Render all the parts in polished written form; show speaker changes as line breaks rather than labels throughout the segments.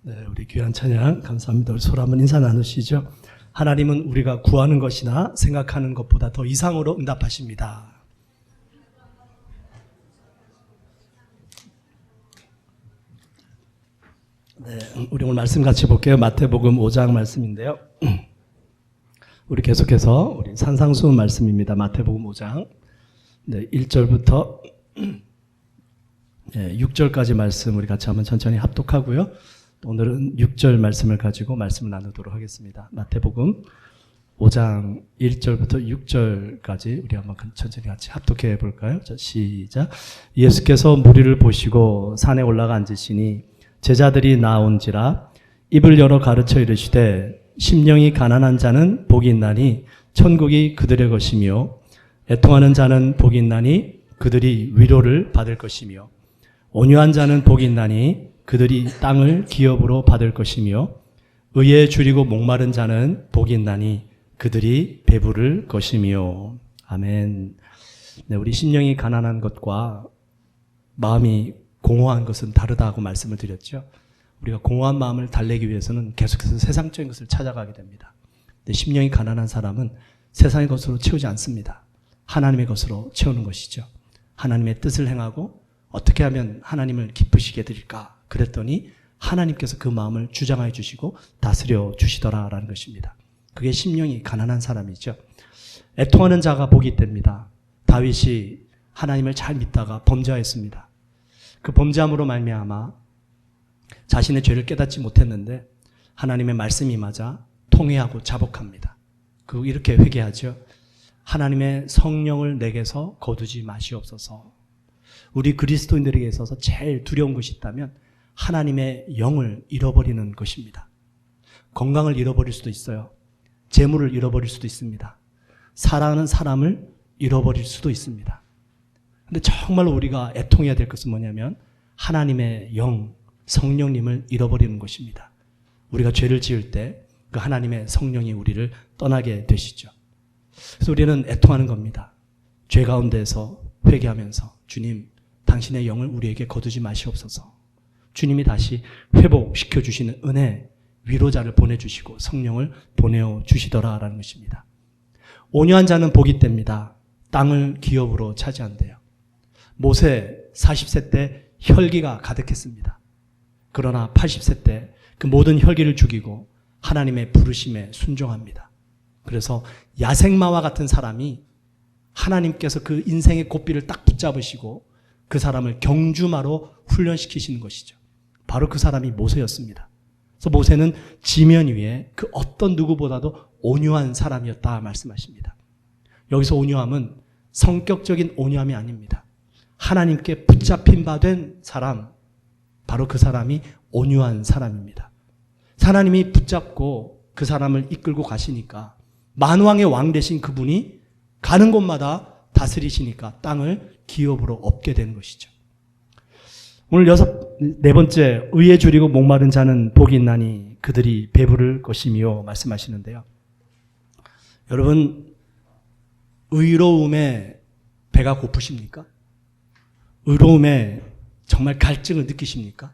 네, 우리 귀한 찬양 감사합니다. 우리 서로 한번 인사 나누시죠. 하나님은 우리가 구하는 것이나 생각하는 것보다 더 이상으로 응답하십니다. 네, 우리 오늘 말씀 같이 볼게요. 마태복음 5장 말씀인데요. 우리 계속해서 우리 산상수훈 말씀입니다. 마태복음 5장 1절부터 6절까지 말씀 우리 같이 한번 천천히 합독하고요. 오늘은 6절 말씀을 가지고 말씀을 나누도록 하겠습니다. 마태복음 5장 1절부터 6절까지 우리 한번 천천히 같이 합독해 볼까요? 자, 시작. 예수께서 무리를 보시고 산에 올라가 앉으시니 제자들이 나온지라 입을 열어 가르쳐 이르시되 심령이 가난한 자는 복이 있나니 천국이 그들의 것이며 애통하는 자는 복이 있나니 그들이 위로를 받을 것이며 온유한 자는 복이 있나니 그들이 땅을 기업으로 받을 것이며 의에 줄이고 목마른 자는 복이 있나니 그들이 배부를 것이며. 아멘. 네, 우리 심령이 가난한 것과 마음이 공허한 것은 다르다고 말씀을 드렸죠. 우리가 공허한 마음을 달래기 위해서는 계속해서 세상적인 것을 찾아가게 됩니다. 근데 심령이 가난한 사람은 세상의 것으로 채우지 않습니다. 하나님의 것으로 채우는 것이죠. 하나님의 뜻을 행하고 어떻게 하면 하나님을 기쁘시게 드릴까? 그랬더니 하나님께서 그 마음을 주장해 주시고 다스려 주시더라라는 것입니다. 그게 심령이 가난한 사람이죠. 애통하는 자가 복이 있답니다. 다윗이 하나님을 잘 믿다가 범죄하였습니다. 그 범죄함으로 말미암아 자신의 죄를 깨닫지 못했는데 하나님의 말씀이 맞아 통회하고 자복합니다. 그리고 이렇게 회개하죠. 하나님의 성령을 내게서 거두지 마시옵소서. 우리 그리스도인들에게 있어서 제일 두려운 것이 있다면 하나님의 영을 잃어버리는 것입니다. 건강을 잃어버릴 수도 있어요. 재물을 잃어버릴 수도 있습니다. 사랑하는 사람을 잃어버릴 수도 있습니다. 근데 정말로 우리가 애통해야 될 것은 뭐냐면 하나님의 영, 성령님을 잃어버리는 것입니다. 우리가 죄를 지을 때 그 하나님의 성령이 우리를 떠나게 되시죠. 그래서 우리는 애통하는 겁니다. 죄 가운데서 회개하면서 주님, 당신의 영을 우리에게 거두지 마시옵소서. 주님이 다시 회복시켜 주시는 은혜, 위로자를 보내주시고 성령을 보내어 주시더라라는 것입니다. 온유한 자는 복이 있답니다. 땅을 기업으로 차지한대요. 모세 40세 때 혈기가 가득했습니다. 그러나 80세 때 그 모든 혈기를 죽이고 하나님의 부르심에 순종합니다. 그래서 야생마와 같은 사람이 하나님께서 그 인생의 고삐를 딱 붙잡으시고 그 사람을 경주마로 훈련시키시는 것이죠. 바로 그 사람이 모세였습니다. 그래서 모세는 지면 위에 그 어떤 누구보다도 온유한 사람이었다 말씀하십니다. 여기서 온유함은 성격적인 온유함이 아닙니다. 하나님께 붙잡힌 바 된 사람, 바로 그 사람이 온유한 사람입니다. 하나님이 붙잡고 그 사람을 이끌고 가시니까 만왕의 왕 되신 그분이 가는 곳마다 다스리시니까 땅을 기업으로 얻게 되는 것이죠. 오늘 네 번째, 의에 줄이고 목마른 자는 복이 있나니 그들이 배부를 것이며 말씀하시는데요. 여러분, 의로움에 배가 고프십니까? 의로움에 정말 갈증을 느끼십니까?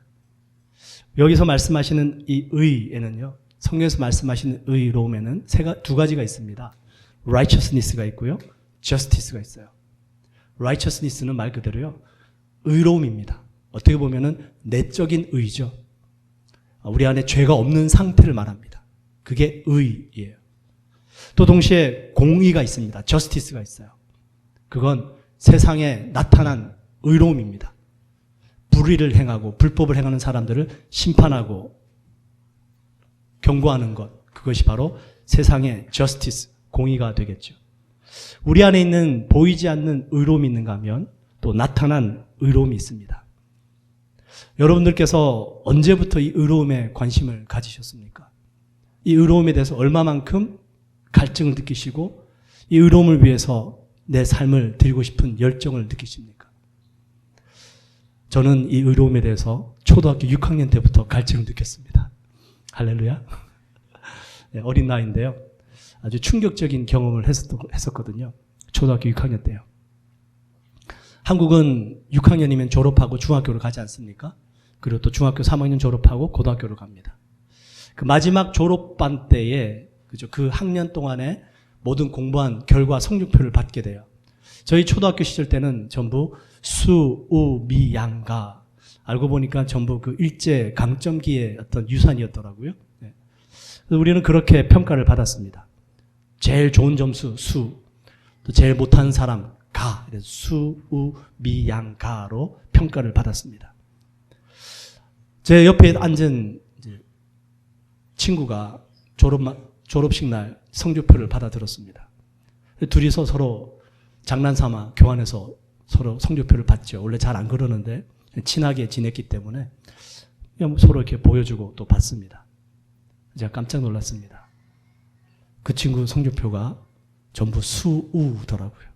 여기서 말씀하시는 이 의에는요, 성경에서 말씀하시는 의로움에는 두 가지가 있습니다. righteousness가 있고요, justice가 있어요. righteousness는 말 그대로요, 의로움입니다. 어떻게 보면은 내적인 의죠. 우리 안에 죄가 없는 상태를 말합니다. 그게 의예요. 또 동시에 공의가 있습니다. justice가 있어요. 그건 세상에 나타난 의로움입니다. 불의를 행하고 불법을 행하는 사람들을 심판하고 경고하는 것, 그것이 바로 세상의 justice, 공의가 되겠죠. 우리 안에 있는 보이지 않는 의로움이 있는가 하면 또 나타난 의로움이 있습니다. 여러분들께서 언제부터 이 의로움에 관심을 가지셨습니까? 이 의로움에 대해서 얼마만큼 갈증을 느끼시고 이 의로움을 위해서 내 삶을 드리고 싶은 열정을 느끼십니까? 저는 이 의로움에 대해서 초등학교 6학년 때부터 갈증을 느꼈습니다. 할렐루야. 네, 어린 나이인데요. 아주 충격적인 경험을 했었거든요. 초등학교 6학년 때요. 한국은 6학년이면 졸업하고 중학교를 가지 않습니까? 그리고 또 중학교 3학년 졸업하고 고등학교를 갑니다. 그 마지막 졸업반 때에 그죠? 그 학년 동안에 모든 공부한 결과 성적표를 받게 돼요. 저희 초등학교 시절 때는 전부 수, 우, 미, 양, 가. 알고 보니까 전부 그 일제 강점기의 어떤 유산이었더라고요. 네. 우리는 그렇게 평가를 받았습니다. 제일 좋은 점수 수, 또 제일 못하는 사람 가. 그래서 수, 우, 미, 양, 가로 평가를 받았습니다. 제 옆에 앉은 이제 친구가 졸업식 날 성적표를 받아들었습니다. 둘이서 서로 장난삼아 교환해서 서로 성적표를 받죠. 원래 잘 안 그러는데 친하게 지냈기 때문에 그냥 서로 이렇게 보여주고 또 받습니다. 제가 깜짝 놀랐습니다. 그 친구 성적표가 전부 수우더라고요.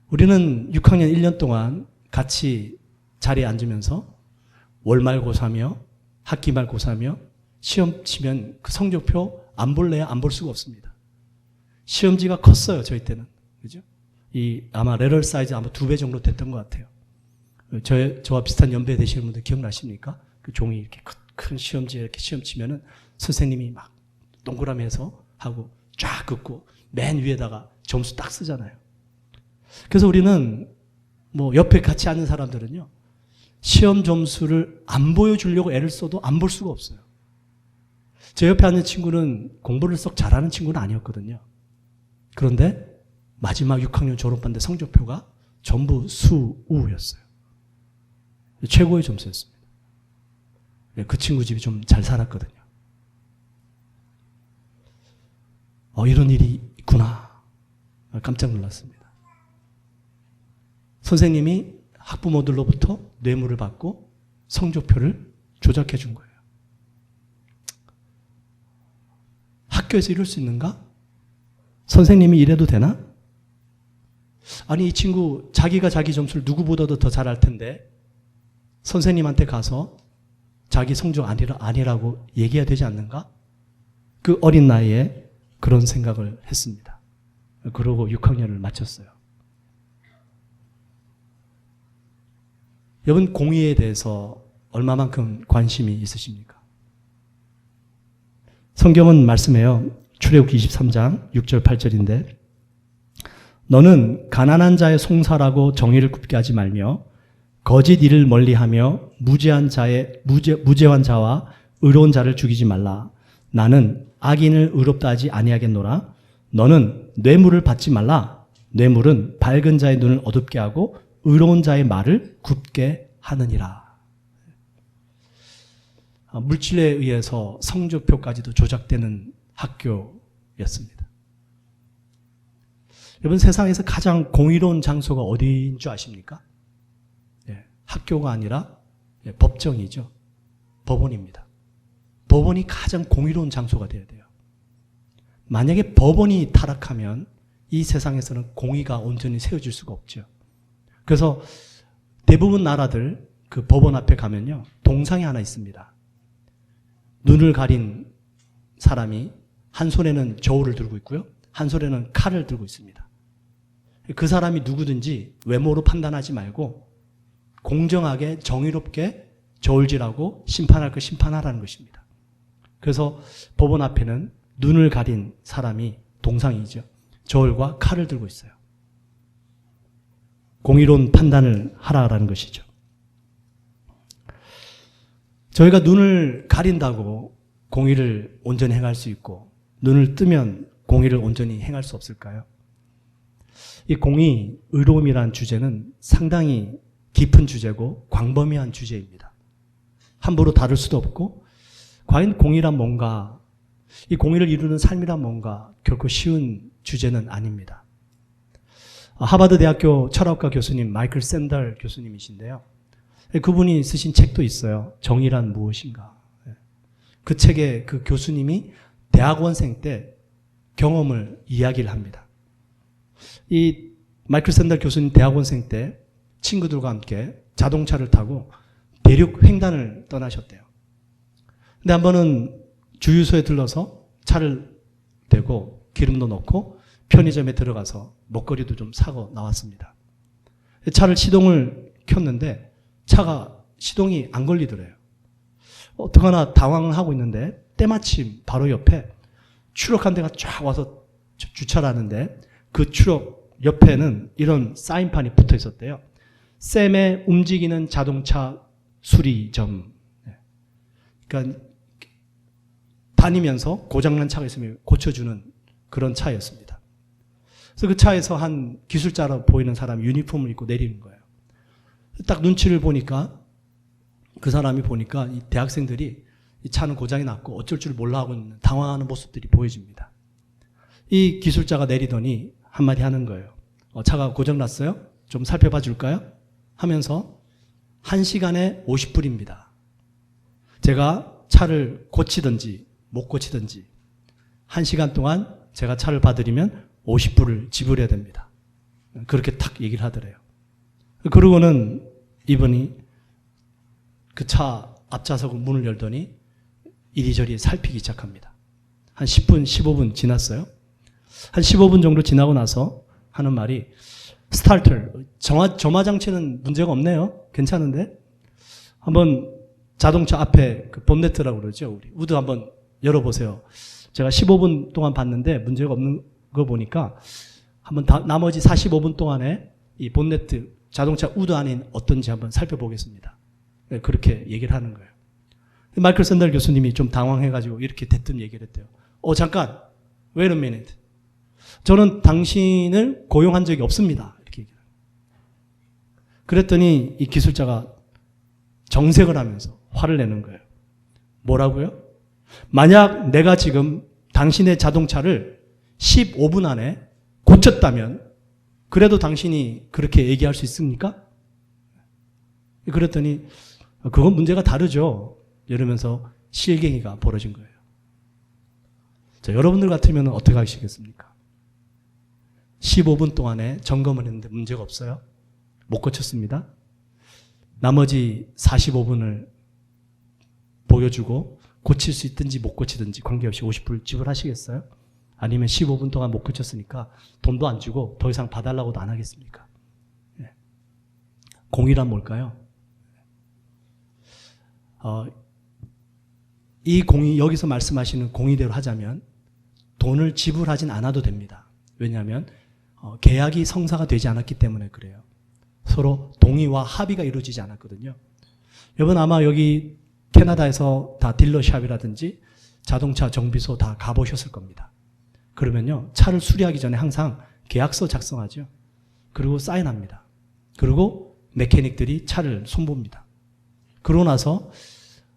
우리는 6학년 1년 동안 같이 자리에 앉으면서 월말고사며 학기말고사며 시험 치면 그 성적표 안 볼래야 안 볼 수가 없습니다. 시험지가 컸어요, 저희 때는. 그죠? 아마 레럴 사이즈 아마 2배 정도 됐던 것 같아요. 저와 비슷한 연배 되시는 분들 기억나십니까? 그 종이 이렇게 큰 시험지에 이렇게 시험 치면은 선생님이 막 동그라미 해서 하고 쫙 긋고 맨 위에다가 점수 딱 쓰잖아요. 그래서 우리는 뭐 옆에 같이 앉는 사람들은요, 시험 점수를 안 보여주려고 애를 써도 안 볼 수가 없어요. 제 옆에 앉는 친구는 공부를 썩 잘하는 친구는 아니었거든요. 그런데 마지막 6학년 졸업반 때 성적표가 전부 수우였어요. 최고의 점수였습니다. 그 친구 집이 좀 잘 살았거든요. 이런 일이 있구나. 깜짝 놀랐습니다. 선생님이 학부모들로부터 뇌물을 받고 성적표를 조작해 준 거예요. 학교에서 이럴 수 있는가? 선생님이 이래도 되나? 아니, 이 친구 자기가 자기 점수를 누구보다도 더 잘 알 텐데 선생님한테 가서 자기 성적 아니라고 얘기해야 되지 않는가? 그 어린 나이에 그런 생각을 했습니다. 그러고 6학년을 마쳤어요. 여러분, 공의에 대해서 얼마만큼 관심이 있으십니까? 성경은 말씀해요. 출애굽기 23장 6절 8절인데 너는 가난한 자의 송사라고 정의를 굽게 하지 말며 거짓 일을 멀리하며 무죄한 자와 의로운 자를 죽이지 말라. 나는 악인을 의롭다 하지 아니하겠노라. 너는 뇌물을 받지 말라. 뇌물은 밝은 자의 눈을 어둡게 하고 의로운 자의 말을 굽게 하느니라. 물질에 의해서 성적표까지도 조작되는 학교였습니다. 여러분, 세상에서 가장 공의로운 장소가 어디인 줄 아십니까? 학교가 아니라 법정이죠. 법원입니다. 법원이 가장 공의로운 장소가 되어야 돼요. 만약에 법원이 타락하면 이 세상에서는 공의가 온전히 세워질 수가 없죠. 그래서 대부분 나라들 그 법원 앞에 가면요, 동상이 하나 있습니다. 눈을 가린 사람이 한 손에는 저울을 들고 있고요, 한 손에는 칼을 들고 있습니다. 그 사람이 누구든지 외모로 판단하지 말고 공정하게 정의롭게 저울질하고 심판할 거 심판하라는 것입니다. 그래서 법원 앞에는 눈을 가린 사람이 동상이죠. 저울과 칼을 들고 있어요. 공의로운 판단을 하라라는 것이죠. 저희가 눈을 가린다고 공의를 온전히 행할 수 있고 눈을 뜨면 공의를 온전히 행할 수 없을까요? 이 공의, 의로움이라는 주제는 상당히 깊은 주제고 광범위한 주제입니다. 함부로 다룰 수도 없고 과연 공의란 뭔가, 이 공의를 이루는 삶이란 뭔가 결코 쉬운 주제는 아닙니다. 하버드 대학교 철학과 교수님 마이클 샌달 교수님이신데요. 그분이 쓰신 책도 있어요. 정의란 무엇인가. 그 책에 그 교수님이 대학원생 때 경험을 이야기를 합니다. 이 마이클 샌달 교수님 대학원생 때 친구들과 함께 자동차를 타고 대륙 횡단을 떠나셨대요. 근데 한 번은 주유소에 들러서 차를 대고 기름도 넣고 편의점에 들어가서 먹거리도 좀 사고 나왔습니다. 차를 시동을 켰는데 차가 시동이 안 걸리더래요. 어떡하나 당황하고 있는데 때마침 바로 옆에 추럭 한 대가 쫙 와서 주차를 하는데 그 추럭 옆에는 이런 사인판이 붙어 있었대요. 쌤의 움직이는 자동차 수리점. 그러니까 다니면서 고장난 차가 있으면 고쳐주는 그런 차였습니다. 그래서 그 차에서 한 기술자로 보이는 사람이 유니폼을 입고 내리는 거예요. 딱 눈치를 보니까 그 사람이 보니까 이 대학생들이 이 차는 고장이 났고 어쩔 줄 몰라 하고 있는 당황하는 모습들이 보여집니다. 이 기술자가 내리더니 한마디 하는 거예요. 차가 고장났어요? 좀 살펴봐 줄까요? 하면서 1시간에 50불입니다. 제가 차를 고치든지 못 고치든지 1시간 동안 제가 차를 봐드리면 50불을 지불해야 됩니다. 그렇게 탁 얘기를 하더래요. 그러고는 이분이 그 차 앞좌석 문을 열더니 이리저리 살피기 시작합니다. 한 10분, 15분 지났어요. 한 15분 정도 지나고 나서 하는 말이 스타터, 점화장치는 문제가 없네요. 괜찮은데? 한번 자동차 앞에 그 본네트라고 그러죠. 우리 우드 한번 열어보세요. 제가 15분 동안 봤는데 문제가 없는 거 보니까 한번 나머지 45분 동안에 이 본네트, 자동차 우드 안에 어떤지 한번 살펴보겠습니다. 그렇게 얘기를 하는 거예요. 마이클 샌델 교수님이 좀 당황해가지고 이렇게 대뜸 얘기를 했대요. 잠깐, wait a minute. 저는 당신을 고용한 적이 없습니다. 이렇게 얘기를 해요. 그랬더니 이 기술자가 정색을 하면서 화를 내는 거예요. 뭐라고요? 만약 내가 지금 당신의 자동차를 15분 안에 고쳤다면 그래도 당신이 그렇게 얘기할 수 있습니까? 그랬더니 그건 문제가 다르죠. 이러면서 실갱이가 벌어진 거예요. 자, 여러분들 같으면 어떻게 하시겠습니까? 15분 동안에 점검을 했는데 문제가 없어요. 못 고쳤습니다. 나머지 45분을 보여주고 고칠 수 있든지 못 고치든지 관계없이 50불 지불하시겠어요? 아니면 15분 동안 못 고쳤으니까 돈도 안 주고 더 이상 봐달라고도 안 하겠습니까? 공의란 뭘까요? 이 공의, 여기서 말씀하시는 공의대로 하자면 돈을 지불하진 않아도 됩니다. 왜냐하면 계약이 성사가 되지 않았기 때문에 그래요. 서로 동의와 합의가 이루어지지 않았거든요. 여러분 아마 여기 캐나다에서 다 딜러샵이라든지 자동차 정비소 다 가보셨을 겁니다. 그러면요, 차를 수리하기 전에 항상 계약서 작성하죠. 그리고 사인합니다. 그리고 메케닉들이 차를 손봅니다. 그러고 나서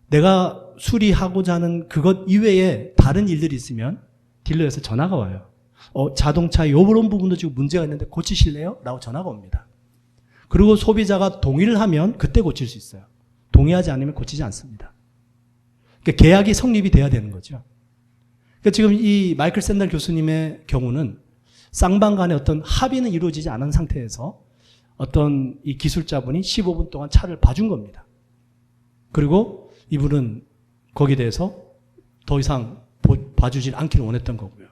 내가 수리하고자 하는 그것 이외에 다른 일들이 있으면 딜러에서 전화가 와요. 자동차 요런 부분도 지금 문제가 있는데 고치실래요? 라고 전화가 옵니다. 그리고 소비자가 동의를 하면 그때 고칠 수 있어요. 동의하지 않으면 고치지 않습니다. 그러니까 계약이 성립이 돼야 되는 거죠. 그러니까 지금 이 마이클 샌델 교수님의 경우는 쌍방 간에 어떤 합의는 이루어지지 않은 상태에서 어떤 이 기술자분이 15분 동안 차를 봐준 겁니다. 그리고 이분은 거기에 대해서 더 이상 봐주질 않기를 원했던 거고요.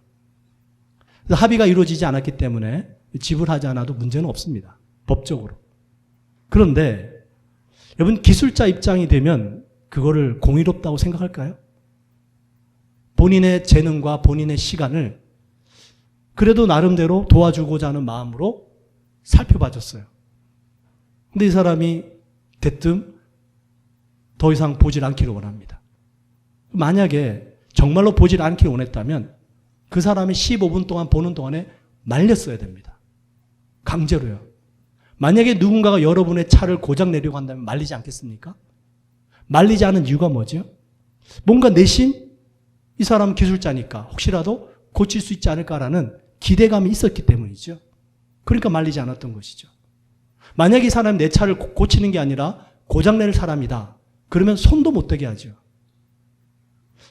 그래서 합의가 이루어지지 않았기 때문에 지불하지 않아도 문제는 없습니다. 법적으로. 그런데 여러분 기술자 입장이 되면 그거를 공의롭다고 생각할까요? 본인의 재능과 본인의 시간을 그래도 나름대로 도와주고자 하는 마음으로 살펴봐줬어요. 근데 이 사람이 대뜸 더 이상 보질 않기를 원합니다. 만약에 정말로 보질 않기를 원했다면 그 사람이 15분 동안 보는 동안에 말렸어야 됩니다. 강제로요. 만약에 누군가가 여러분의 차를 고장 내려고 한다면 말리지 않겠습니까? 말리지 않은 이유가 뭐죠? 뭔가 내심 이 사람은 기술자니까 혹시라도 고칠 수 있지 않을까라는 기대감이 있었기 때문이죠. 그러니까 말리지 않았던 것이죠. 만약에 이 사람이 내 차를 고치는 게 아니라 고장낼 사람이다. 그러면 손도 못 대게 하죠.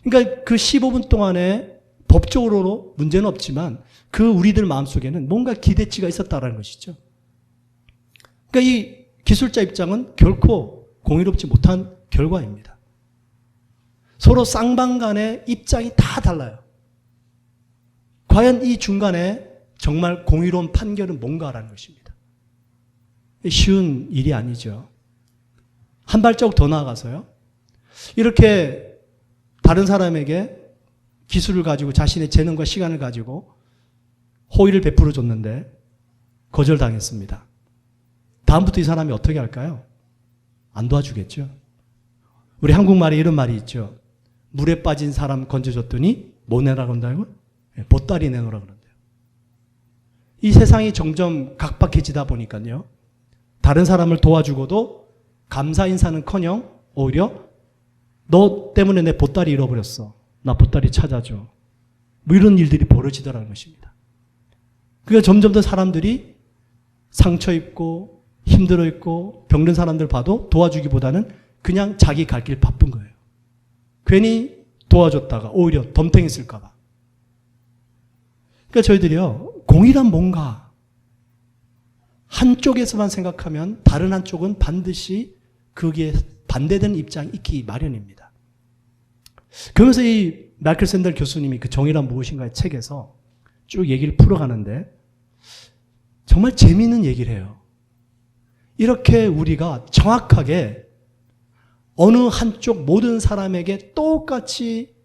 그러니까 그 15분 동안에 법적으로 문제는 없지만 그 우리들 마음속에는 뭔가 기대치가 있었다는 것이죠. 그러니까 이 기술자 입장은 결코 공의롭지 못한 결과입니다. 서로 쌍방 간의 입장이 다 달라요. 과연 이 중간에 정말 공의로운 판결은 뭔가라는 것입니다. 쉬운 일이 아니죠. 한 발자국 더 나아가서요. 이렇게 다른 사람에게 기술을 가지고 자신의 재능과 시간을 가지고 호의를 베풀어 줬는데 거절당했습니다. 다음부터 이 사람이 어떻게 할까요? 안 도와주겠죠. 우리 한국말에 이런 말이 있죠. 물에 빠진 사람 건져줬더니 뭐 내라고 한다고요? 보따리 내놓으라 그런대요. 이 세상이 점점 각박해지다 보니까요. 다른 사람을 도와주고도 감사 인사는커녕 오히려 너 때문에 내 보따리 잃어버렸어. 나 보따리 찾아줘. 뭐 이런 일들이 벌어지더라는 것입니다. 그러니까 점점 더 사람들이 상처 입고 힘들어 있고 병든 사람들 봐도 도와주기보다는 그냥 자기 갈 길 바쁜 거예요. 괜히 도와줬다가 오히려 덤탱했을까 봐. 그러니까 저희들이요. 공의란 뭔가 한쪽에서만 생각하면 다른 한쪽은 반드시 거기에 반대되는 입장이 있기 마련입니다. 그러면서 이 마이클 샌델 교수님이 그 정의란 무엇인가의 책에서 쭉 얘기를 풀어가는데 정말 재미있는 얘기를 해요. 이렇게 우리가 정확하게 어느 한쪽 모든 사람에게 똑같이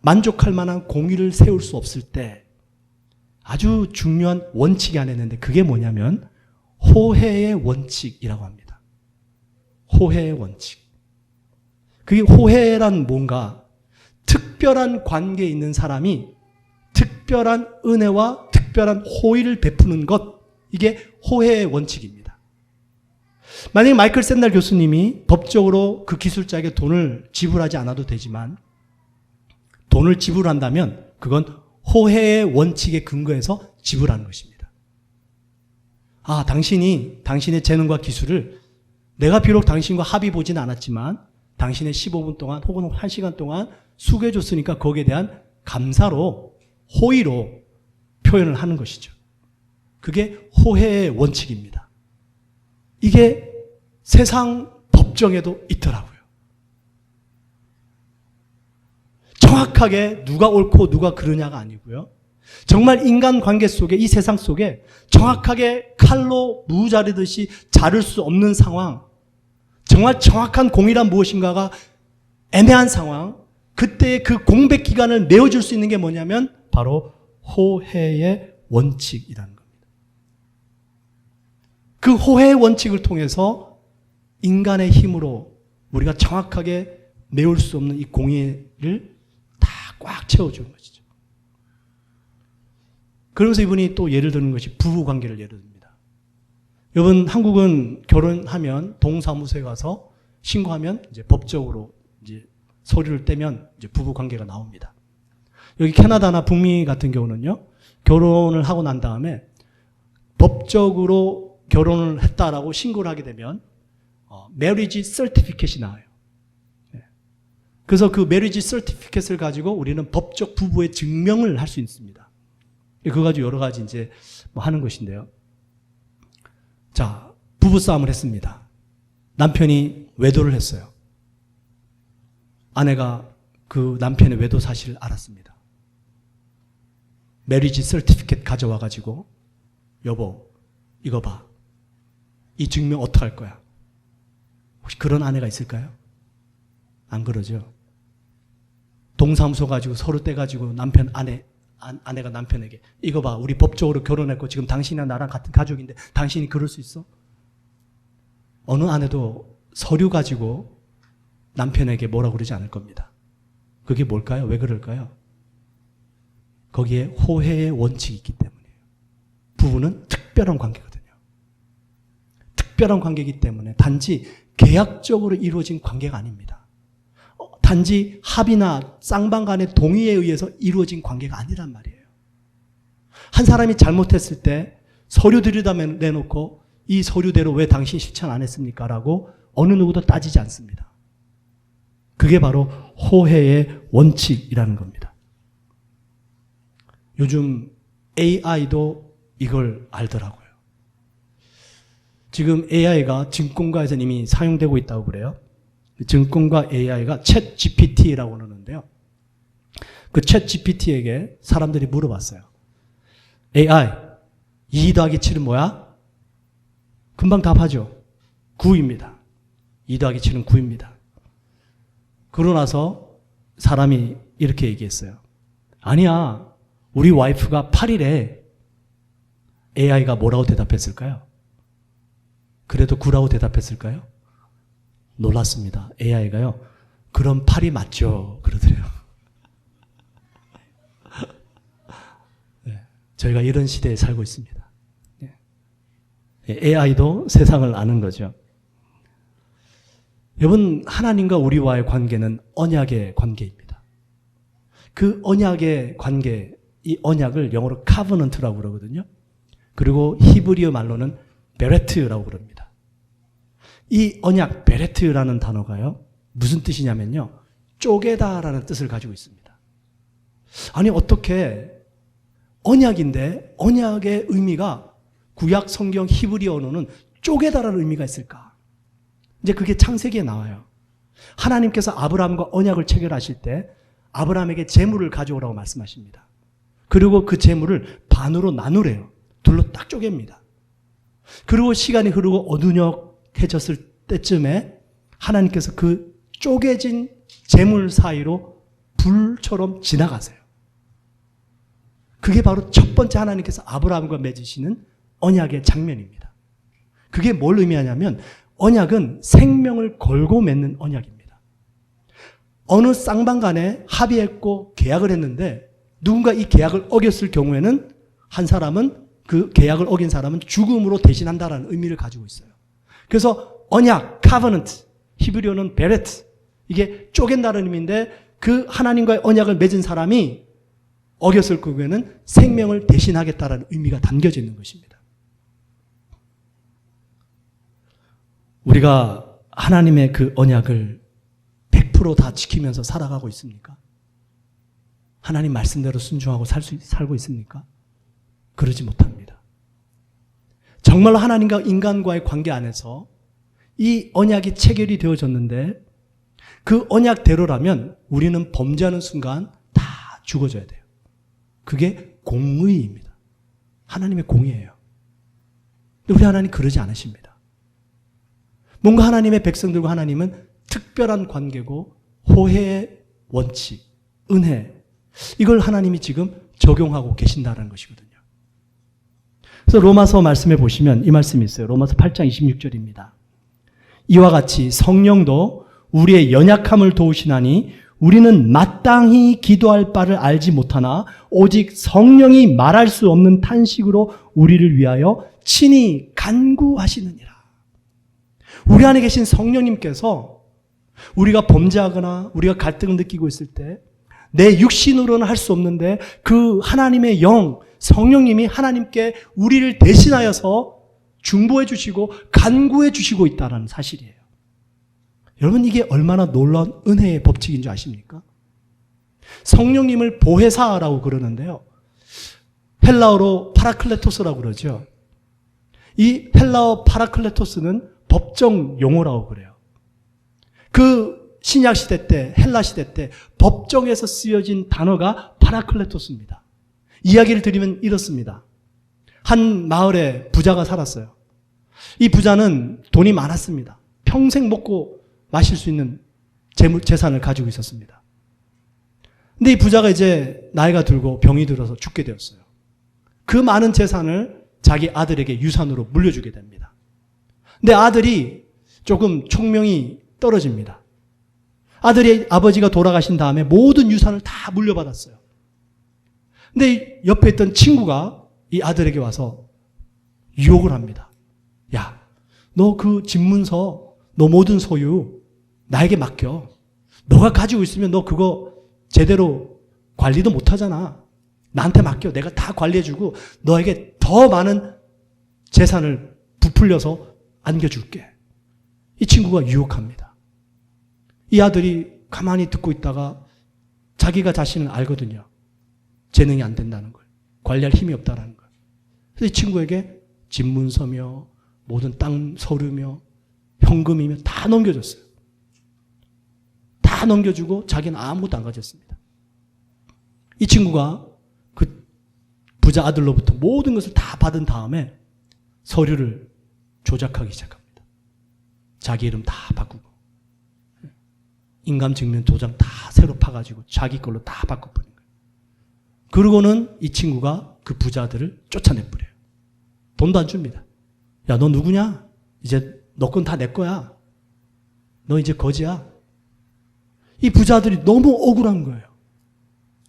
만족할 만한 공의를 세울 수 없을 때 아주 중요한 원칙이 하나 있는데 그게 뭐냐면 호혜의 원칙이라고 합니다. 호혜의 원칙. 그게 호혜란 뭔가 특별한 관계에 있는 사람이 특별한 은혜와 특별한 호의를 베푸는 것, 이게 호혜의 원칙입니다. 만약에 마이클 샌델 교수님이 법적으로 그 기술자에게 돈을 지불하지 않아도 되지만 돈을 지불한다면 그건 호혜의 원칙에 근거해서 지불하는 것입니다. 아, 당신이 당신의 재능과 기술을 내가 비록 당신과 합의 보지는 않았지만 당신의 15분 동안 혹은 1시간 동안 수고해 줬으니까 거기에 대한 감사로 호의로 표현을 하는 것이죠. 그게 호혜의 원칙입니다. 이게 세상 법정에도 있더라고요. 정확하게 누가 옳고 누가 그르냐가 아니고요. 정말 인간관계 속에 이 세상 속에 정확하게 칼로 무 자르듯이 자를 수 없는 상황, 정말 정확한 공의란 무엇인가가 애매한 상황, 그때의 그 공백 기간을 메워줄 수 있는 게 뭐냐면 바로 호혜의 원칙이라는 겁니다. 그 호혜의 원칙을 통해서 인간의 힘으로 우리가 정확하게 메울 수 없는 이 공의를 다 꽉 채워주는 것이죠. 그러면서 이분이 또 예를 드는 것이 부부관계를 예를 듭니다. 여러분, 한국은 결혼하면 동사무소에 가서 신고하면 이제 법적으로 이제 서류를 떼면 이제 부부관계가 나옵니다. 여기 캐나다나 북미 같은 경우는요, 결혼을 하고 난 다음에 법적으로 결혼을 했다라고 신고를 하게 되면 marriage certificate이 나와요. 그래서 그 marriage certificate을 가지고 우리는 법적 부부의 증명을 할 수 있습니다. 그거 가지고 여러 가지 이제 뭐 하는 것인데요. 자, 부부싸움을 했습니다. 남편이 외도를 했어요. 아내가 그 남편의 외도 사실을 알았습니다. marriage certificate 가져와 가지고 여보, 이거 봐. 이 증명 어떻게 할 거야? 혹시 그런 아내가 있을까요? 안 그러죠. 동사무소 가지고 서로 떼가지고 아내가 남편에게 이거 봐, 우리 법적으로 결혼했고 지금 당신이랑 나랑 같은 가족인데 당신이 그럴 수 있어? 어느 아내도 서류 가지고 남편에게 뭐라고 그러지 않을 겁니다. 그게 뭘까요? 왜 그럴까요? 거기에 호혜의 원칙이 있기 때문이에요. 부부는 특별한 관계거든요. 특별한 관계이기 때문에 단지 계약적으로 이루어진 관계가 아닙니다. 단지 합의나 쌍방 간의 동의에 의해서 이루어진 관계가 아니란 말이에요. 한 사람이 잘못했을 때 서류 들여다 내놓고 이 서류대로 왜 당신 실천 안 했습니까? 라고 어느 누구도 따지지 않습니다. 그게 바로 호혜의 원칙이라는 겁니다. 요즘 AI도 이걸 알더라고요. 지금 AI가 증권가에서 이미 사용되고 있다고 그래요. 증권가 AI가 챗 GPT라고 그러는데요. 그 챗 GPT에게 사람들이 물어봤어요. AI, 2 더하기 7은 뭐야? 금방 답하죠. 9입니다. 2 더하기 7은 9입니다. 그러고 나서 사람이 이렇게 얘기했어요. 아니야, 우리 와이프가 8일에 AI가 뭐라고 대답했을까요? 그래도 9라고 대답했을까요? 놀랐습니다. AI가요. 그럼 8이 맞죠. 그러더래요. 네, 저희가 이런 시대에 살고 있습니다. 네. AI도 세상을 아는 거죠. 여러분, 하나님과 우리와의 관계는 언약의 관계입니다. 그 언약의 관계, 이 언약을 영어로 covenant라고 그러거든요. 그리고 히브리어 말로는 베레트라고 그럽니다. 이 언약, 베레트라는 단어가요, 무슨 뜻이냐면요, 쪼개다라는 뜻을 가지고 있습니다. 아니, 어떻게 언약인데 언약의 의미가 구약 성경 히브리어 언어는 쪼개다라는 의미가 있을까? 이제 그게 창세기에 나와요. 하나님께서 아브라함과 언약을 체결하실 때 아브라함에게 재물을 가져오라고 말씀하십니다. 그리고 그 재물을 반으로 나누래요. 둘로 딱 쪼갭니다. 그리고 시간이 흐르고 어두녁해졌을 때쯤에 하나님께서 그 쪼개진 재물 사이로 불처럼 지나가세요. 그게 바로 첫 번째 하나님께서 아브라함과 맺으시는 언약의 장면입니다. 그게 뭘 의미하냐면 언약은 생명을 걸고 맺는 언약입니다. 어느 쌍방간에 합의했고 계약을 했는데 누군가 이 계약을 어겼을 경우에는 한 사람은, 그 계약을 어긴 사람은 죽음으로 대신한다라는 의미를 가지고 있어요. 그래서 언약, covenant, 히브리어는 베레트, 이게 쪼갠다는 의미인데 그 하나님과의 언약을 맺은 사람이 어겼을 경우에는 생명을 대신하겠다라는 의미가 담겨져 있는 것입니다. 우리가 하나님의 그 언약을 100% 다 지키면서 살아가고 있습니까? 하나님 말씀대로 순종하고 살고 있습니까? 그러지 못합니다. 정말 하나님과 인간과의 관계 안에서 이 언약이 체결이 되어졌는데 그 언약대로라면 우리는 범죄하는 순간 다 죽어져야 돼요. 그게 공의입니다. 하나님의 공의예요. 근데 우리 하나님 그러지 않으십니다. 뭔가 하나님의 백성들과 하나님은 특별한 관계고 호혜의 원칙, 은혜, 이걸 하나님이 지금 적용하고 계신다는 것이거든요. 그래서 로마서 말씀해 보시면 이 말씀이 있어요. 로마서 8장 26절입니다. 이와 같이 성령도 우리의 연약함을 도우시나니 우리는 마땅히 기도할 바를 알지 못하나 오직 성령이 말할 수 없는 탄식으로 우리를 위하여 친히 간구하시느니라. 우리 안에 계신 성령님께서 우리가 범죄하거나 우리가 갈등을 느끼고 있을 때 내 육신으로는 할 수 없는데 그 하나님의 영, 성령님이 하나님께 우리를 대신하여서 중보해 주시고 간구해 주시고 있다는 사실이에요. 여러분, 이게 얼마나 놀라운 은혜의 법칙인 줄 아십니까? 성령님을 보혜사라고 그러는데요. 헬라어로 파라클레토스라고 그러죠. 이 헬라어 파라클레토스는 법정 용어라고 그래요. 그 신약 시대 때, 헬라 시대 때 법정에서 쓰여진 단어가 파라클레토스입니다. 이야기를 드리면 이렇습니다. 한 마을에 부자가 살았어요. 이 부자는 돈이 많았습니다. 평생 먹고 마실 수 있는 재산을 가지고 있었습니다. 근데 이 부자가 이제 나이가 들고 병이 들어서 죽게 되었어요. 그 많은 재산을 자기 아들에게 유산으로 물려주게 됩니다. 근데 아들이 조금 총명이 떨어집니다. 아들이 아버지가 돌아가신 다음에 모든 유산을 다 물려받았어요. 근데 옆에 있던 친구가 이 아들에게 와서 유혹을 합니다. 야, 너 그 집문서, 너 모든 소유 나에게 맡겨. 너가 가지고 있으면 너 그거 제대로 관리도 못하잖아. 나한테 맡겨. 내가 다 관리해주고 너에게 더 많은 재산을 부풀려서 안겨줄게. 이 친구가 유혹합니다. 이 아들이 가만히 듣고 있다가 자기가 자신은 알거든요. 재능이 안 된다는 걸. 관리할 힘이 없다는 걸. 그래서 이 친구에게 집문서며 모든 땅 서류며 현금이며 다 넘겨줬어요. 다 넘겨주고 자기는 아무것도 안 가졌습니다. 이 친구가 그 부자 아들로부터 모든 것을 다 받은 다음에 서류를 조작하기 시작합니다. 자기 이름 다 바꾸고. 인감증명 도장 다 새로 파가지고 자기 걸로 다 바꿔버린 거예요. 그러고는 이 친구가 그 부자들을 쫓아내버려요. 돈도 안 줍니다. 야, 너 누구냐? 이제 너 건 다 내 거야. 너 이제 거지야. 이 부자들이 너무 억울한 거예요.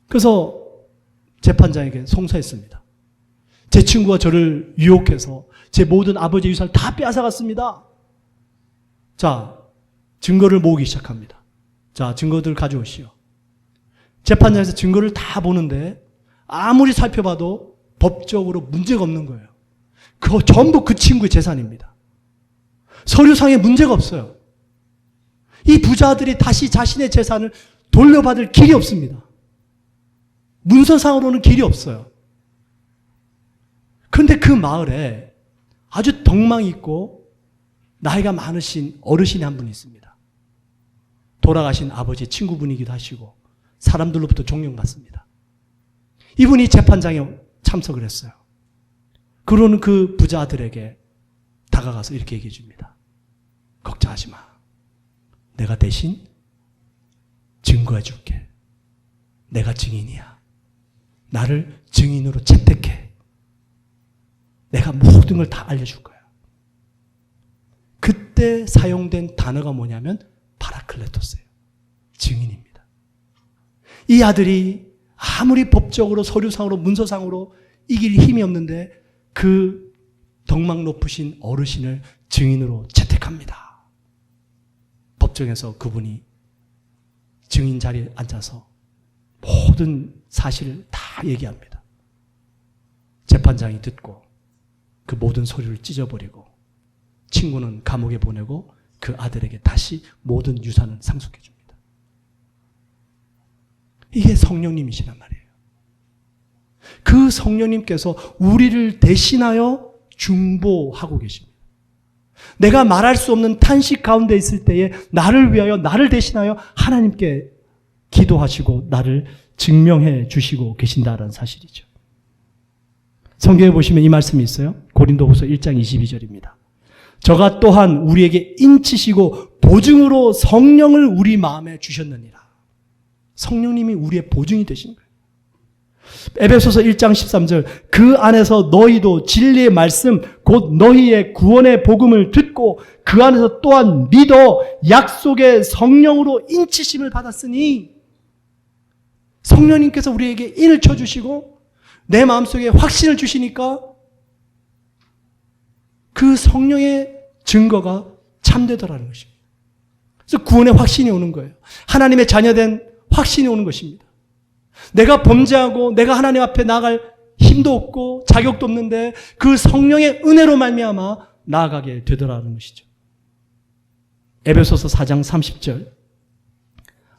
그래서 재판장에게 송사했습니다. 제 친구가 저를 유혹해서 제 모든 아버지의 유산을 다 빼앗아갔습니다. 자, 증거를 모으기 시작합니다. 자, 증거들 가져오시오. 재판장에서 증거를 다 보는데 아무리 살펴봐도 법적으로 문제가 없는 거예요. 그거 전부 그 친구의 재산입니다. 서류상에 문제가 없어요. 이 부자들이 다시 자신의 재산을 돌려받을 길이 없습니다. 문서상으로는 길이 없어요. 그런데 그 마을에 아주 덕망 있고 나이가 많으신 어르신이 한 분이 있습니다. 돌아가신 아버지의 친구분이기도 하시고 사람들로부터 존경받습니다. 이분이 재판장에 참석을 했어요. 그러는 그 부자들에게 다가가서 이렇게 얘기해 줍니다. 걱정하지 마. 내가 대신 증거해 줄게. 내가 증인이야. 나를 증인으로 채택해. 내가 모든 걸 다 알려줄 거야. 그때 사용된 단어가 뭐냐면 파라클레토스예요. 증인입니다. 이 아들이 아무리 법적으로 서류상으로 문서상으로 이길 힘이 없는데 그 덕망 높으신 어르신을 증인으로 채택합니다. 법정에서 그분이 증인 자리에 앉아서 모든 사실을 다 얘기합니다. 재판장이 듣고 그 모든 서류를 찢어버리고 친구는 감옥에 보내고 그 아들에게 다시 모든 유산을 상속해 줍니다. 이게 성령님이시란 말이에요. 그 성령님께서 우리를 대신하여 중보하고 계십니다. 내가 말할 수 없는 탄식 가운데 있을 때에 나를 위하여 나를 대신하여 하나님께 기도하시고 나를 증명해 주시고 계신다라는 사실이죠. 성경에 보시면 이 말씀이 있어요. 고린도후서 1장 22절입니다. 저가 또한 우리에게 인치시고 보증으로 성령을 우리 마음에 주셨느니라. 성령님이 우리의 보증이 되신 거예요. 에베소서 1장 13절 그 안에서 너희도 진리의 말씀 곧 너희의 구원의 복음을 듣고 그 안에서 또한 믿어 약속의 성령으로 인치심을 받았으니 성령님께서 우리에게 인을 쳐주시고 내 마음속에 확신을 주시니까 그 성령의 증거가 참되더라는 것입니다. 그래서 구원의 확신이 오는 거예요. 하나님의 자녀된 확신이 오는 것입니다. 내가 범죄하고 내가 하나님 앞에 나아갈 힘도 없고 자격도 없는데 그 성령의 은혜로 말미암아 나아가게 되더라는 것이죠. 에베소서 4장 30절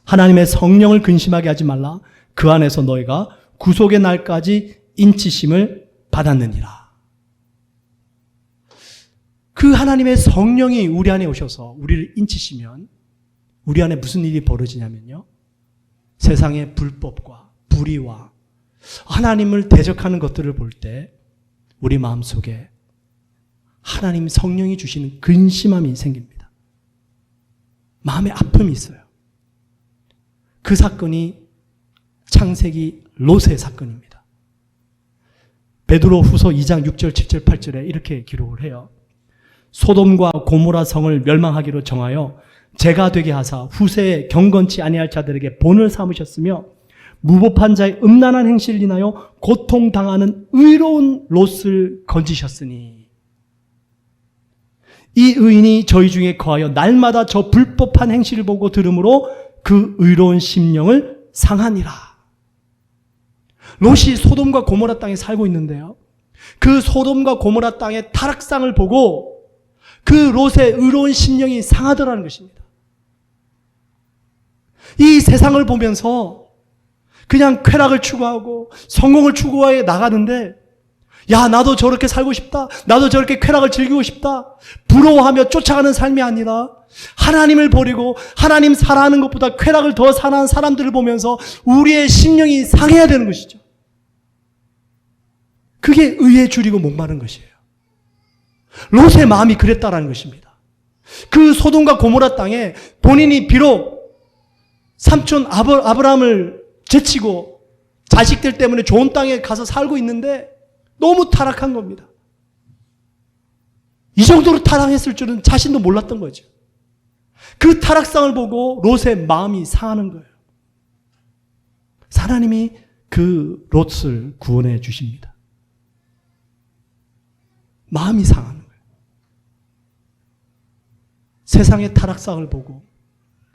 하나님의 성령을 근심하게 하지 말라. 그 안에서 너희가 구속의 날까지 인치심을 받았느니라. 그 하나님의 성령이 우리 안에 오셔서 우리를 인치시면 우리 안에 무슨 일이 벌어지냐면요. 세상의 불법과 불의와 하나님을 대적하는 것들을 볼 때 우리 마음속에 하나님 성령이 주시는 근심함이 생깁니다. 마음에 아픔이 있어요. 그 사건이 창세기 롯의 사건입니다. 베드로 후서 2장 6절 7절 8절에 이렇게 기록을 해요. 소돔과 고모라 성을 멸망하기로 정하여 재가 되게 하사 후세에 경건치 아니할 자들에게 본을 삼으셨으며 무법한 자의 음란한 행실을 인하여 고통당하는 의로운 롯을 건지셨으니 이 의인이 저희 중에 거하여 날마다 저 불법한 행실을 보고 들으므로 그 의로운 심령을 상하니라. 롯이 소돔과 고모라 땅에 살고 있는데요. 그 소돔과 고모라 땅의 타락상을 보고 그 롯의 의로운 심령이 상하더라는 것입니다. 이 세상을 보면서 그냥 쾌락을 추구하고 성공을 추구하여 나가는데 야 나도 저렇게 살고 싶다. 나도 저렇게 쾌락을 즐기고 싶다. 부러워하며 쫓아가는 삶이 아니라 하나님을 버리고 하나님 사랑하는 것보다 쾌락을 더 사랑하는 사람들을 보면서 우리의 심령이 상해야 되는 것이죠. 그게 의에 줄이고 목마른 것이에요. 롯의 마음이 그랬다라는 것입니다. 그 소돔과 고모라 땅에 본인이 비록 삼촌 아브라함을 제치고 자식들 때문에 좋은 땅에 가서 살고 있는데 너무 타락한 겁니다. 이 정도로 타락했을 줄은 자신도 몰랐던 거죠. 그 타락상을 보고 롯의 마음이 상하는 거예요. 하나님이 그 롯을 구원해 주십니다. 마음이 상하는 거예요. 세상의 타락상을 보고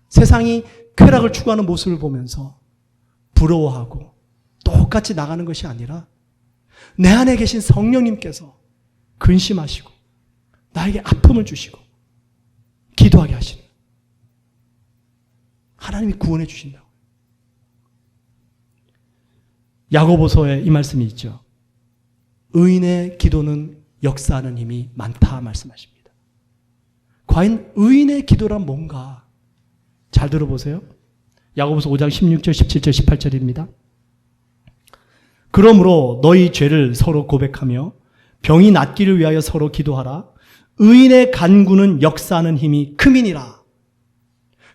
세상이 쾌락을 추구하는 모습을 보면서 부러워하고 똑같이 나가는 것이 아니라 내 안에 계신 성령님께서 근심하시고 나에게 아픔을 주시고 기도하게 하시는 하나님이 구원해 주신다고. 야고보서에 이 말씀이 있죠. 의인의 기도는 역사하는 힘이 많다 말씀하십니다. 과연 의인의 기도란 뭔가? 잘 들어보세요. 야고보서 5장 16절, 17절, 18절입니다. 그러므로 너희 죄를 서로 고백하며 병이 낫기를 위하여 서로 기도하라. 의인의 간구는 역사하는 힘이 크민이라.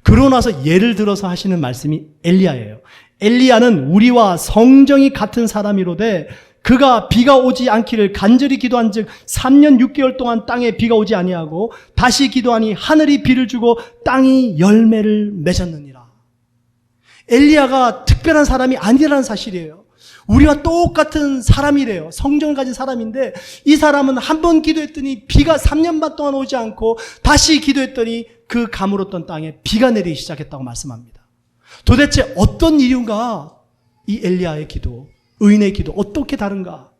그러고 나서 예를 들어서 하시는 말씀이 엘리야예요. 엘리야는 우리와 성정이 같은 사람이로되 그가 비가 오지 않기를 간절히 기도한 즉 3년 6개월 동안 땅에 비가 오지 아니하고 다시 기도하니 하늘이 비를 주고 땅이 열매를 맺었느니라. 엘리야가 특별한 사람이 아니라는 사실이에요. 우리와 똑같은 사람이래요. 성정을 가진 사람인데 이 사람은 한 번 기도했더니 비가 3년 반 동안 오지 않고 다시 기도했더니 그 가물었던 땅에 비가 내리기 시작했다고 말씀합니다. 도대체 어떤 이유가 이 엘리야의 기도, 의인의 기도 어떻게 다른가?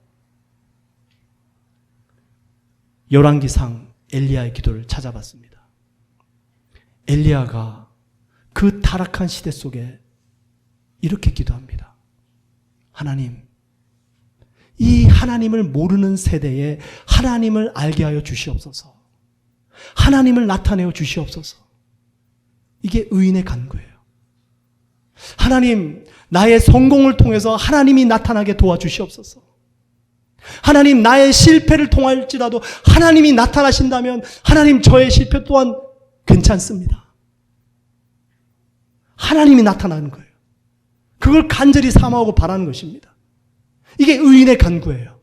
열왕기상 엘리야의 기도를 찾아봤습니다. 엘리야가 그 타락한 시대 속에 이렇게 기도합니다. 하나님, 이 하나님을 모르는 세대에 하나님을 알게 하여 주시옵소서. 하나님을 나타내어 주시옵소서. 이게 의인의 간구예요. 하나님, 나의 성공을 통해서 하나님이 나타나게 도와주시옵소서. 하나님, 나의 실패를 통할지라도 하나님이 나타나신다면 하나님, 저의 실패 또한 괜찮습니다. 하나님이 나타나는 거예요. 그걸 간절히 사모하고 바라는 것입니다. 이게 의인의 간구예요.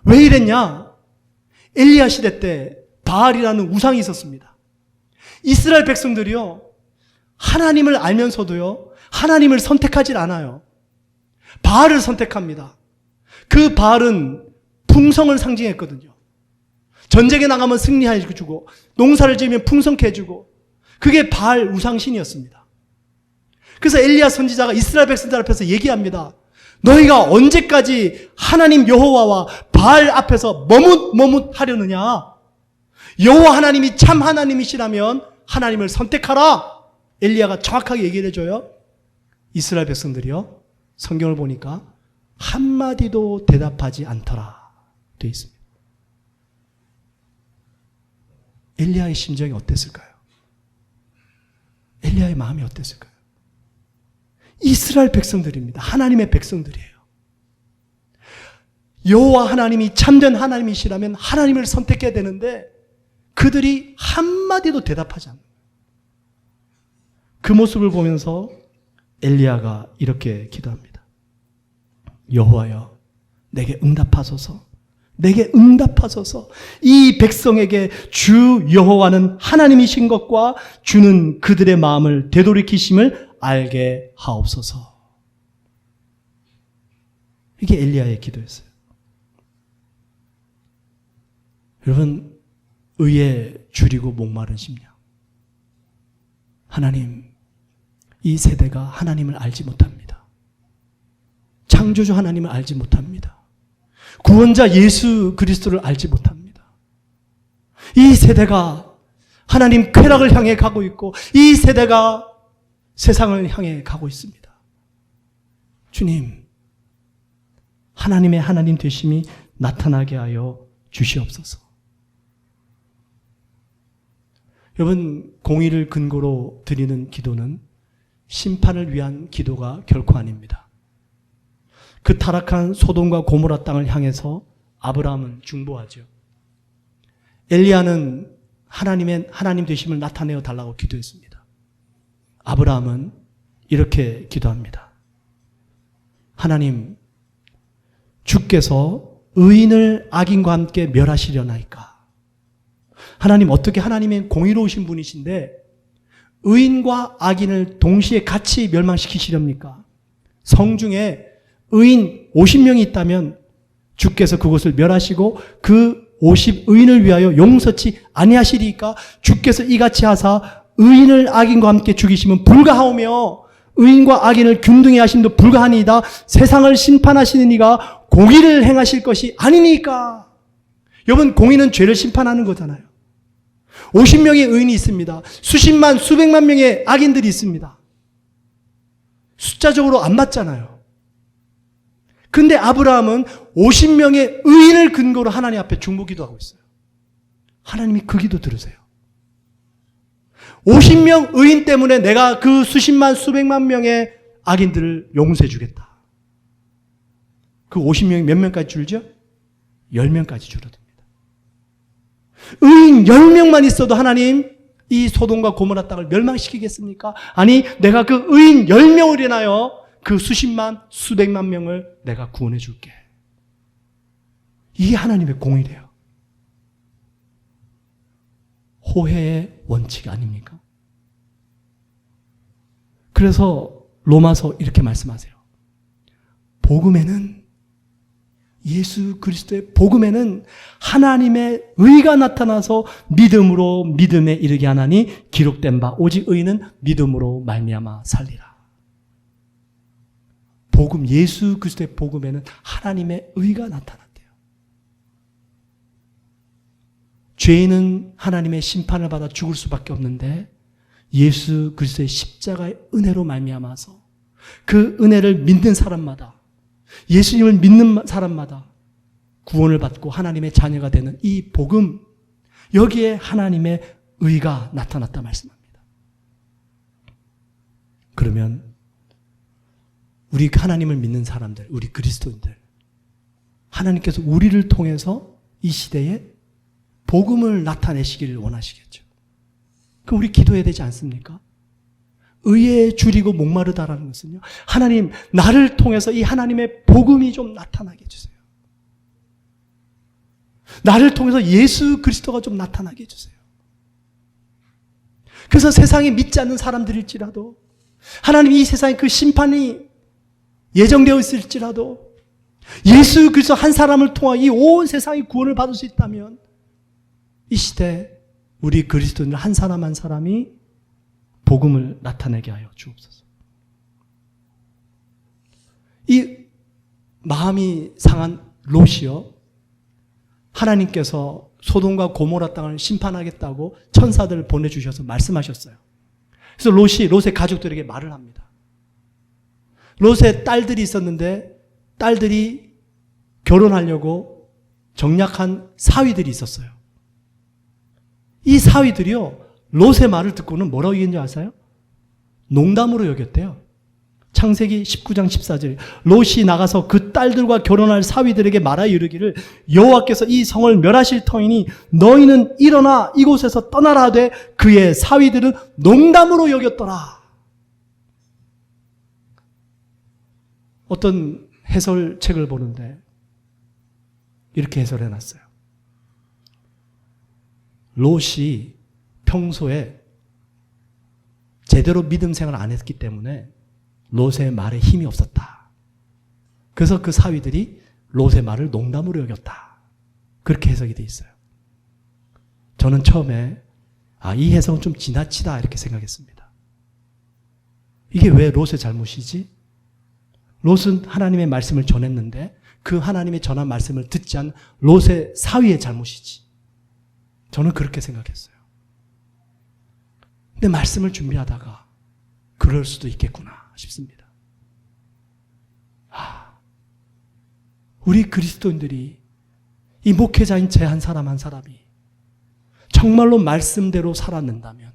왜 이랬냐? 엘리야 시대 때 바알이라는 우상이 있었습니다. 이스라엘 백성들이요, 하나님을 알면서도요, 하나님을 선택하지 않아요. 바알을 선택합니다. 그 바알은 풍성을 상징했거든요. 전쟁에 나가면 승리해주고 농사를 지으면 풍성케 해주고 그게 바알 우상신이었습니다. 그래서 엘리야 선지자가 이스라엘 백성들 앞에서 얘기합니다. 너희가 언제까지 하나님 여호와와 바알 앞에서 머뭇하려느냐? 여호와 하나님이 참 하나님이시라면 하나님을 선택하라. 엘리야가 정확하게 얘기를 해줘요. 이스라엘 백성들이요, 성경을 보니까 한마디도 대답하지 않더라 되어 있습니다. 엘리야의 심정이 어땠을까요? 엘리야의 마음이 어땠을까요? 이스라엘 백성들입니다. 하나님의 백성들이에요. 여호와 하나님이 참된 하나님이시라면 하나님을 선택해야 되는데 그들이 한마디도 대답하지 않는 거예요. 그 모습을 보면서 엘리야가 이렇게 기도합니다. 여호와여, 내게 응답하소서. 내게 응답하소서. 이 백성에게 주 여호와는 하나님이신 것과 주는 그들의 마음을 되돌이키심을 알게 하옵소서. 이게 엘리야의 기도였어요. 여러분, 의에 줄이고 목마른 심령. 하나님, 이 세대가 하나님을 알지 못합니다. 창조주 하나님을 알지 못합니다. 구원자 예수 그리스도를 알지 못합니다. 이 세대가 하나님 쾌락을 향해 가고 있고 이 세대가 세상을 향해 가고 있습니다. 주님, 하나님의 하나님 되심이 나타나게 하여 주시옵소서. 여러분, 공의를 근거로 드리는 기도는 심판을 위한 기도가 결코 아닙니다. 그 타락한 소돔과 고모라 땅을 향해서 아브라함은 중보하죠. 엘리야는 하나님 되심을 나타내어 달라고 기도했습니다. 아브라함은 이렇게 기도합니다. 하나님, 주께서 의인을 악인과 함께 멸하시려나이까. 하나님, 어떻게 하나님은 공의로우신 분이신데 의인과 악인을 동시에 같이 멸망시키시렵니까? 성중에 의인 50명이 있다면 주께서 그곳을 멸하시고 그 50의인을 위하여 용서치 아니하시리까? 주께서 이같이 하사 의인을 악인과 함께 죽이시면 불가하오며 의인과 악인을 균등히 하심도 불가하니이다. 세상을 심판하시는 이가 공의를 행하실 것이 아니니까. 여러분, 공의는 죄를 심판하는 거잖아요. 50명의 의인이 있습니다. 수십만, 수백만 명의 악인들이 있습니다. 숫자적으로 안 맞잖아요. 근데 아브라함은 50명의 의인을 근거로 하나님 앞에 중보기도하고 있어요. 하나님이 그 기도 들으세요. 50명 의인 때문에 내가 그 수십만, 수백만 명의 악인들을 용서해 주겠다. 그 50명이 몇 명까지 줄죠? 10명까지 줄어듭니다. 의인 10명만 있어도 하나님 이 소돔과 고모라 땅을 멸망시키겠습니까? 아니, 내가 그 의인 10명을 인하여 그 수십만, 수백만 명을 내가 구원해 줄게. 이게 하나님의 공의래요. 호혜의 원칙 아닙니까? 그래서 로마서 이렇게 말씀하세요. 복음에는, 예수 그리스도의 복음에는 하나님의 의가 나타나서 믿음으로 믿음에 이르게 하나니 기록된 바 오직 의인은 믿음으로 말미암아 살리라. 복음, 예수 그리스도의 복음에는 하나님의 의가 나타났대요. 죄인은 하나님의 심판을 받아 죽을 수밖에 없는데 예수 그리스도의 십자가의 은혜로 말미암아서 그 은혜를 믿는 사람마다, 예수님을 믿는 사람마다 구원을 받고 하나님의 자녀가 되는 이 복음, 여기에 하나님의 의가 나타났다 말씀합니다. 그러면 우리 하나님을 믿는 사람들, 우리 그리스도인들, 하나님께서 우리를 통해서 이 시대에 복음을 나타내시기를 원하시겠죠. 그럼 우리 기도해야 되지 않습니까? 의에 줄이고 목마르다라는 것은요, 하나님, 나를 통해서 이 하나님의 복음이 좀 나타나게 해주세요. 나를 통해서 예수 그리스도가 좀 나타나게 해주세요. 그래서 세상에 믿지 않는 사람들일지라도, 하나님 이 세상에 그 심판이 예정되어 있을지라도 예수 그리스도 한 사람을 통하 이 온 세상이 구원을 받을 수 있다면 이 시대 우리 그리스도인들 한 사람 한 사람이 복음을 나타내게 하여 주옵소서. 이 마음이 상한 롯이요, 하나님께서 소돔과 고모라 땅을 심판하겠다고 천사들을 보내주셔서 말씀하셨어요. 그래서 롯의 가족들에게 말을 합니다. 롯의 딸들이 있었는데 딸들이 결혼하려고 정략한 사위들이 있었어요. 이 사위들이요, 롯의 말을 듣고는 뭐라고 얘기했는지 아세요? 농담으로 여겼대요. 창세기 19장 14절, 롯이 나가서 그 딸들과 결혼할 사위들에게 말하여 이르기를 여호와께서 이 성을 멸하실 터이니 너희는 일어나 이곳에서 떠나라 하되 그의 사위들은 농담으로 여겼더라. 어떤 해설책을 보는데 이렇게 해설해 놨어요. 롯이 평소에 제대로 믿음 생활을 안 했기 때문에 롯의 말에 힘이 없었다. 그래서 그 사위들이 롯의 말을 농담으로 여겼다. 그렇게 해석이 돼 있어요. 저는 처음에 이 해석은 좀 지나치다 이렇게 생각했습니다. 이게 왜 롯의 잘못이지? 롯은 하나님의 말씀을 전했는데 그 하나님의 전한 말씀을 듣지 않은 롯의 사위의 잘못이지. 저는 그렇게 생각했어요. 근데 말씀을 준비하다가 그럴 수도 있겠구나 싶습니다. 우리 그리스도인들이, 이 목회자인 제 한 사람 한 사람이 정말로 말씀대로 살았는다면,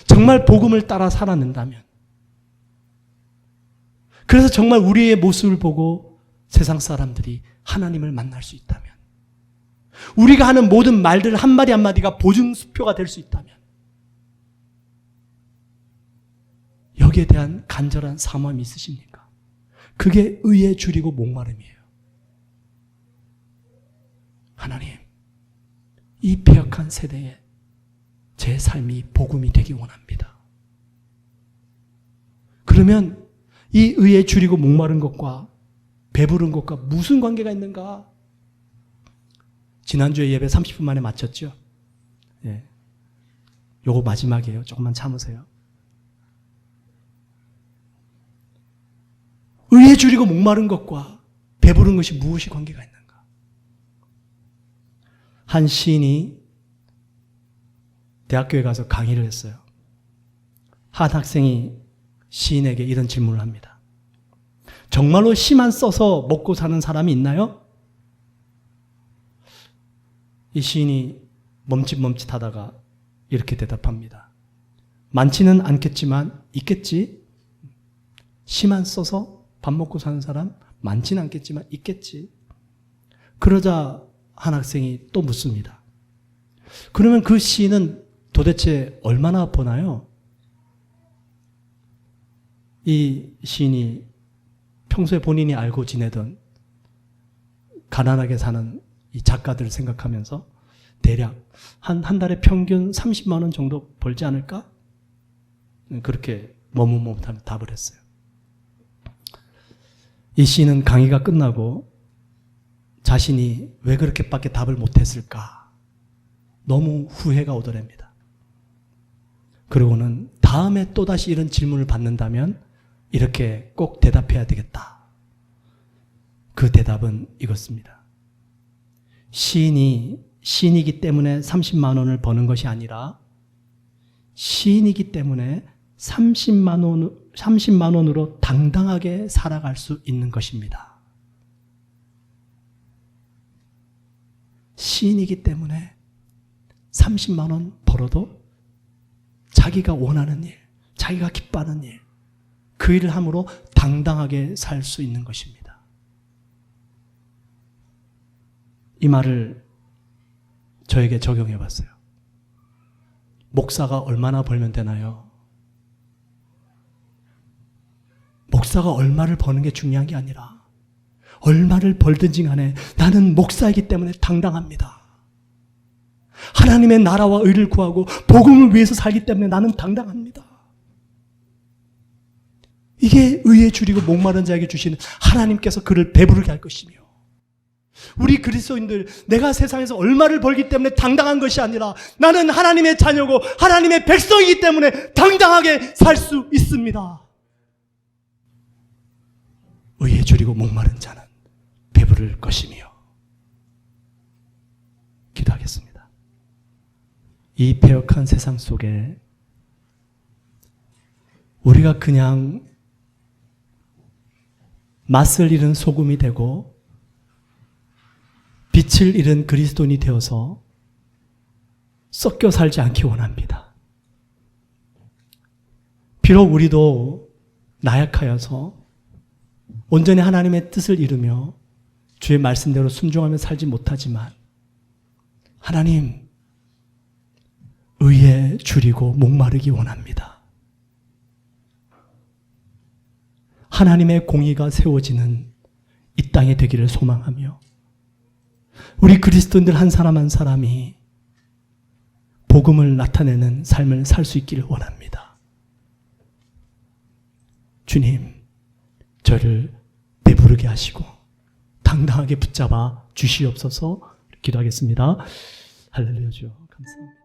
정말 복음을 따라 살았는다면, 그래서 정말 우리의 모습을 보고 세상 사람들이 하나님을 만날 수 있다면, 우리가 하는 모든 말들 한마디 한마디가 보증수표가 될 수 있다면, 거기에 대한 간절한 사모함이 있으십니까? 그게 의에 줄이고 목마름이에요. 하나님, 이 패역한 세대에 제 삶이 복음이 되기 원합니다. 그러면 이 의에 줄이고 목마른 것과 배부른 것과 무슨 관계가 있는가? 지난주에 예배 30분 만에 마쳤죠? 예. 요거 마지막이에요. 조금만 참으세요. 의에 줄이고 목마른 것과 배부른 것이 무엇이 관계가 있는가? 한 시인이 대학교에 가서 강의를 했어요. 한 학생이 시인에게 이런 질문을 합니다. 정말로 시만 써서 먹고 사는 사람이 있나요? 이 시인이 멈칫멈칫하다가 이렇게 대답합니다. 많지는 않겠지만 있겠지. 시만 써서 밥 먹고 사는 사람 많지는 않겠지만 있겠지. 그러자 한 학생이 또 묻습니다. 그러면 그 시인은 도대체 얼마나 버나요? 이 시인이 평소에 본인이 알고 지내던 가난하게 사는 이 작가들을 생각하면서 대략 한 달에 평균 30만 원 정도 벌지 않을까? 그렇게 머뭇머뭇하며 답을 했어요. 이 시인은 강의가 끝나고 자신이 왜 그렇게밖에 답을 못했을까? 너무 후회가 오더랍니다. 그러고는 다음에 또다시 이런 질문을 받는다면 이렇게 꼭 대답해야 되겠다. 그 대답은 이것입니다. 시인이기 때문에 30만 원을 버는 것이 아니라 시인이기 때문에 30만 원으로 당당하게 살아갈 수 있는 것입니다. 시인이기 때문에 30만 원 벌어도 자기가 원하는 일, 자기가 기뻐하는 일, 그 일을 함으로 당당하게 살 수 있는 것입니다. 이 말을 저에게 적용해 봤어요. 목사가 얼마나 벌면 되나요? 목사가 얼마를 버는 게 중요한 게 아니라 얼마를 벌든지 간에 나는 목사이기 때문에 당당합니다. 하나님의 나라와 의를 구하고 복음을 위해서 살기 때문에 나는 당당합니다. 이게 의에 줄이고 목마른 자에게 주시는 하나님께서 그를 배부르게 할 것이며, 우리 그리스도인들, 내가 세상에서 얼마를 벌기 때문에 당당한 것이 아니라 나는 하나님의 자녀고 하나님의 백성이기 때문에 당당하게 살 수 있습니다. 의에 줄이고 목마른 자는 배부를 것이며. 기도하겠습니다. 이 패역한 세상 속에 우리가 그냥 맛을 잃은 소금이 되고 빛을 잃은 그리스도인이 되어서 섞여 살지 않기 원합니다. 비록 우리도 나약하여서 온전히 하나님의 뜻을 이루며 주의 말씀대로 순종하며 살지 못하지만 하나님, 의에 줄이고 목마르기 원합니다. 하나님의 공의가 세워지는 이 땅에 되기를 소망하며 우리 그리스도인들 한 사람 한 사람이 복음을 나타내는 삶을 살 수 있기를 원합니다. 주님, 저를 배부르게 하시고 당당하게 붙잡아 주시옵소서. 기도하겠습니다. 할렐루야 주여 감사합니다.